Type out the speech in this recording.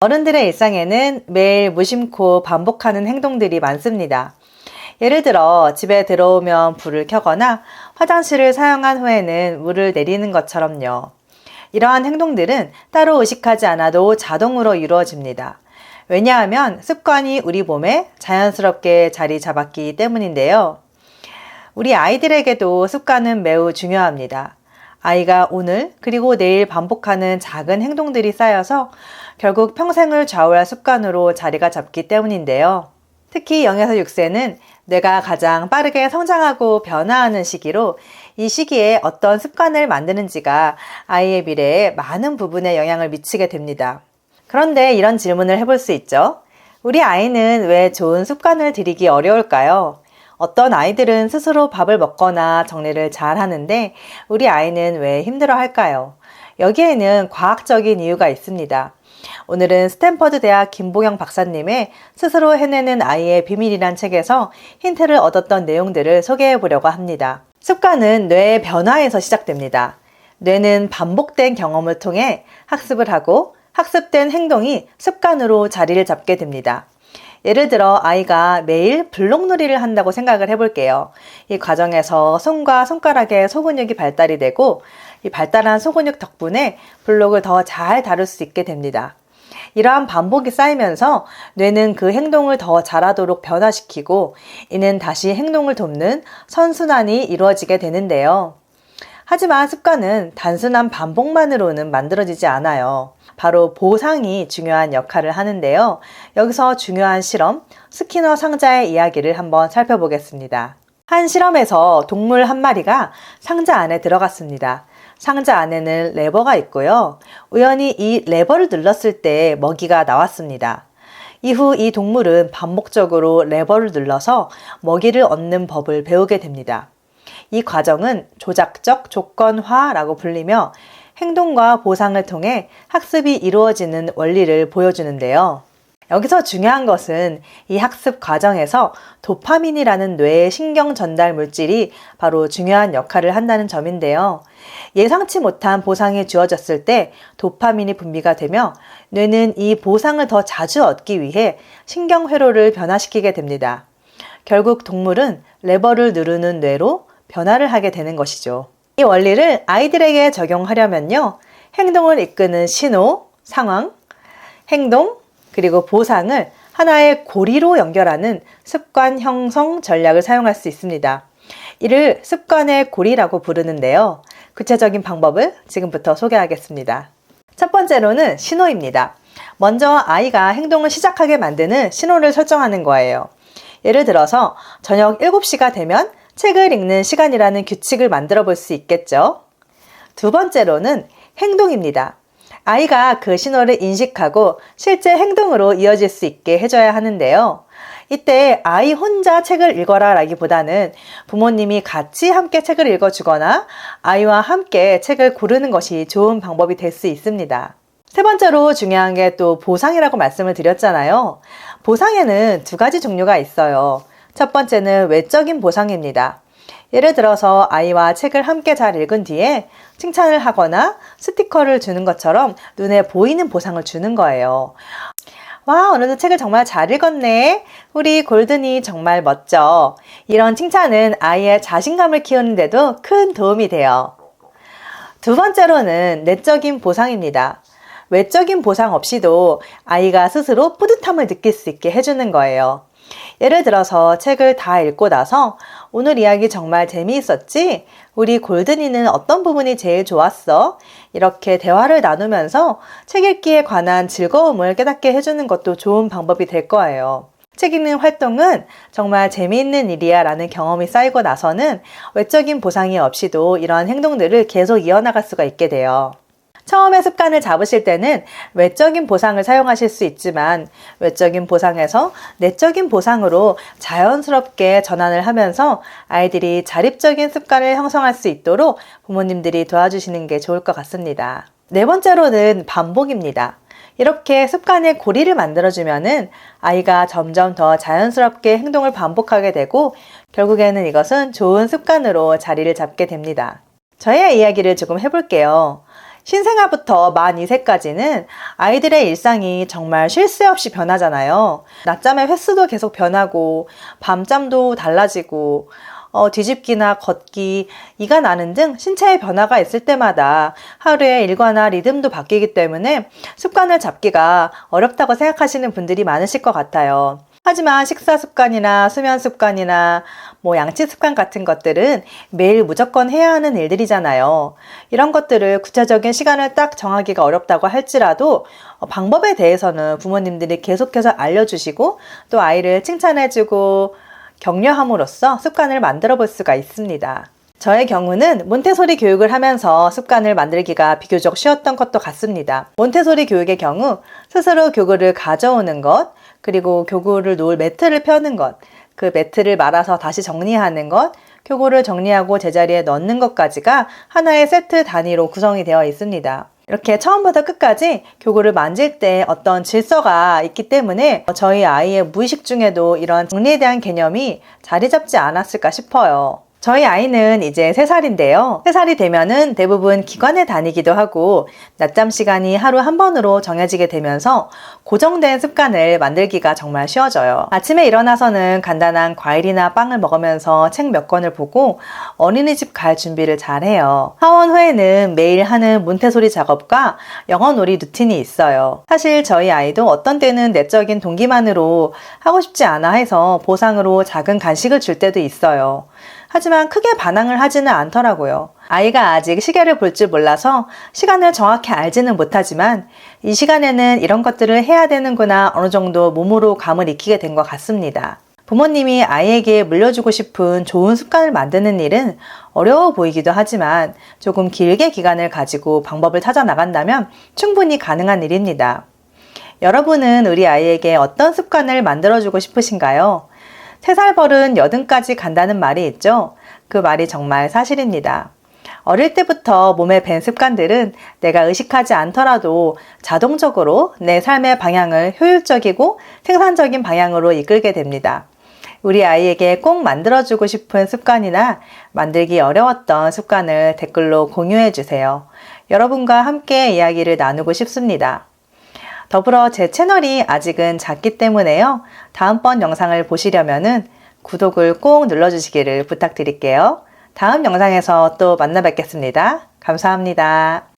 어른들의 일상에는 매일 무심코 반복하는 행동들이 많습니다. 예를 들어 집에 들어오면 불을 켜거나 화장실을 사용한 후에는 물을 내리는 것처럼요. 이러한 행동들은 따로 의식하지 않아도 자동으로 이루어집니다. 왜냐하면 습관이 우리 몸에 자연스럽게 자리 잡았기 때문인데요. 우리 아이들에게도 습관은 매우 중요합니다. 아이가 오늘 그리고 내일 반복하는 작은 행동들이 쌓여서 결국 평생을 좌우할 습관으로 자리가 잡기 때문인데요. 특히 0에서 6세는 뇌가 가장 빠르게 성장하고 변화하는 시기로 이 시기에 어떤 습관을 만드는지가 아이의 미래에 많은 부분에 영향을 미치게 됩니다. 그런데 이런 질문을 해볼 수 있죠. 우리 아이는 왜 좋은 습관을 들이기 어려울까요? 어떤 아이들은 스스로 밥을 먹거나 정리를 잘 하는데 우리 아이는 왜 힘들어 할까요? 여기에는 과학적인 이유가 있습니다. 오늘은 스탠퍼드 대학 김보경 박사님의 스스로 해내는 아이의 비밀이란 책에서 힌트를 얻었던 내용들을 소개해 보려고 합니다. 습관은 뇌의 변화에서 시작됩니다. 뇌는 반복된 경험을 통해 학습을 하고 학습된 행동이 습관으로 자리를 잡게 됩니다. 예를 들어 아이가 매일 블록놀이를 한다고 생각을 해볼게요. 이 과정에서 손과 손가락의 소근육이 발달이 되고 이 발달한 소근육 덕분에 블록을 더 잘 다룰 수 있게 됩니다. 이러한 반복이 쌓이면서 뇌는 그 행동을 더 잘하도록 변화시키고 이는 다시 행동을 돕는 선순환이 이루어지게 되는데요. 하지만 습관은 단순한 반복만으로는 만들어지지 않아요. 바로 보상이 중요한 역할을 하는데요. 여기서 중요한 실험, 스키너 상자의 이야기를 한번 살펴보겠습니다. 한 실험에서 동물 한 마리가 상자 안에 들어갔습니다. 상자 안에는 레버가 있고요. 우연히 이 레버를 눌렀을 때 먹이가 나왔습니다. 이후 이 동물은 반복적으로 레버를 눌러서 먹이를 얻는 법을 배우게 됩니다. 이 과정은 조작적 조건화라고 불리며 행동과 보상을 통해 학습이 이루어지는 원리를 보여주는데요. 여기서 중요한 것은 이 학습 과정에서 도파민이라는 뇌의 신경 전달 물질이 바로 중요한 역할을 한다는 점인데요. 예상치 못한 보상이 주어졌을 때 도파민이 분비가 되며 뇌는 이 보상을 더 자주 얻기 위해 신경회로를 변화시키게 됩니다. 결국 동물은 레버를 누르는 뇌로 변화를 하게 되는 것이죠. 이 원리를 아이들에게 적용하려면요. 행동을 이끄는 신호, 상황, 행동, 그리고 보상을 하나의 고리로 연결하는 습관 형성 전략을 사용할 수 있습니다. 이를 습관의 고리라고 부르는데요. 구체적인 방법을 지금부터 소개하겠습니다. 첫 번째로는 신호입니다. 먼저 아이가 행동을 시작하게 만드는 신호를 설정하는 거예요. 예를 들어서 저녁 7시가 되면 책을 읽는 시간이라는 규칙을 만들어 볼 수 있겠죠. 두 번째로는 행동입니다. 아이가 그 신호를 인식하고 실제 행동으로 이어질 수 있게 해줘야 하는데요. 이때 아이 혼자 책을 읽어라 라기보다는 부모님이 같이 함께 책을 읽어주거나 아이와 함께 책을 고르는 것이 좋은 방법이 될 수 있습니다. 세 번째로 중요한 게 또 보상이라고 말씀을 드렸잖아요. 보상에는 두 가지 종류가 있어요. 첫 번째는 외적인 보상입니다. 예를 들어서 아이와 책을 함께 잘 읽은 뒤에 칭찬을 하거나 스티커를 주는 것처럼 눈에 보이는 보상을 주는 거예요. 와, 오늘도 책을 정말 잘 읽었네. 우리 골든이 정말 멋져. 이런 칭찬은 아이의 자신감을 키우는데도 큰 도움이 돼요. 두 번째로는 내적인 보상입니다. 외적인 보상 없이도 아이가 스스로 뿌듯함을 느낄 수 있게 해주는 거예요. 예를 들어서 책을 다 읽고 나서 오늘 이야기 정말 재미있었지? 우리 골든이는 어떤 부분이 제일 좋았어? 이렇게 대화를 나누면서 책 읽기에 관한 즐거움을 깨닫게 해주는 것도 좋은 방법이 될 거예요. 책 읽는 활동은 정말 재미있는 일이야 라는 경험이 쌓이고 나서는 외적인 보상이 없이도 이러한 행동들을 계속 이어나갈 수가 있게 돼요. 처음에 습관을 잡으실 때는 외적인 보상을 사용하실 수 있지만 외적인 보상에서 내적인 보상으로 자연스럽게 전환을 하면서 아이들이 자립적인 습관을 형성할 수 있도록 부모님들이 도와주시는 게 좋을 것 같습니다. 네 번째로는 반복입니다. 이렇게 습관의 고리를 만들어주면은 아이가 점점 더 자연스럽게 행동을 반복하게 되고 결국에는 이것은 좋은 습관으로 자리를 잡게 됩니다. 저의 이야기를 조금 해볼게요. 신생아부터 만 2세까지는 아이들의 일상이 정말 쉴 새 없이 변하잖아요. 낮잠의 횟수도 계속 변하고 밤잠도 달라지고 뒤집기나 걷기, 이가 나는 등 신체의 변화가 있을 때마다 하루의 일과나 리듬도 바뀌기 때문에 습관을 잡기가 어렵다고 생각하시는 분들이 많으실 것 같아요. 하지만 식사 습관이나 수면 습관이나 양치 습관 같은 것들은 매일 무조건 해야 하는 일들이잖아요. 이런 것들을 구체적인 시간을 딱 정하기가 어렵다고 할지라도 방법에 대해서는 부모님들이 계속해서 알려주시고 또 아이를 칭찬해주고 격려함으로써 습관을 만들어 볼 수가 있습니다. 저의 경우는 몬테소리 교육을 하면서 습관을 만들기가 비교적 쉬웠던 것도 같습니다. 몬테소리 교육의 경우 스스로 교구를 가져오는 것, 그리고 교구를 놓을 매트를 펴는 것, 그 매트를 말아서 다시 정리하는 것, 교구를 정리하고 제자리에 넣는 것까지가 하나의 세트 단위로 구성이 되어 있습니다. 이렇게 처음부터 끝까지 교구를 만질 때 어떤 질서가 있기 때문에 저희 아이의 무의식 중에도 이런 정리에 대한 개념이 자리 잡지 않았을까 싶어요. 저희 아이는 이제 3살인데요. 3살이 되면은 대부분 기관에 다니기도 하고 낮잠 시간이 하루 한 번으로 정해지게 되면서 고정된 습관을 만들기가 정말 쉬워져요. 아침에 일어나서는 간단한 과일이나 빵을 먹으면서 책 몇 권을 보고 어린이집 갈 준비를 잘 해요. 하원 후에는 매일 하는 몬테소리 작업과 영어 놀이 루틴이 있어요. 사실 저희 아이도 어떤 때는 내적인 동기만으로 하고 싶지 않아 해서 보상으로 작은 간식을 줄 때도 있어요. 하지만 크게 반항을 하지는 않더라고요. 아이가 아직 시계를 볼 줄 몰라서 시간을 정확히 알지는 못하지만 이 시간에는 이런 것들을 해야 되는구나 어느 정도 몸으로 감을 익히게 된 것 같습니다. 부모님이 아이에게 물려주고 싶은 좋은 습관을 만드는 일은 어려워 보이기도 하지만 조금 길게 기간을 가지고 방법을 찾아 나간다면 충분히 가능한 일입니다. 여러분은 우리 아이에게 어떤 습관을 만들어주고 싶으신가요? 3살 벌은 여든까지 간다는 말이 있죠. 그 말이 정말 사실입니다. 어릴 때부터 몸에 밴 습관들은 내가 의식하지 않더라도 자동적으로 내 삶의 방향을 효율적이고 생산적인 방향으로 이끌게 됩니다. 우리 아이에게 꼭 만들어주고 싶은 습관이나 만들기 어려웠던 습관을 댓글로 공유해 주세요. 여러분과 함께 이야기를 나누고 싶습니다. 더불어 제 채널이 아직은 작기 때문에요. 다음번 영상을 보시려면은 구독을 꼭 눌러주시기를 부탁드릴게요. 다음 영상에서 또 만나 뵙겠습니다. 감사합니다.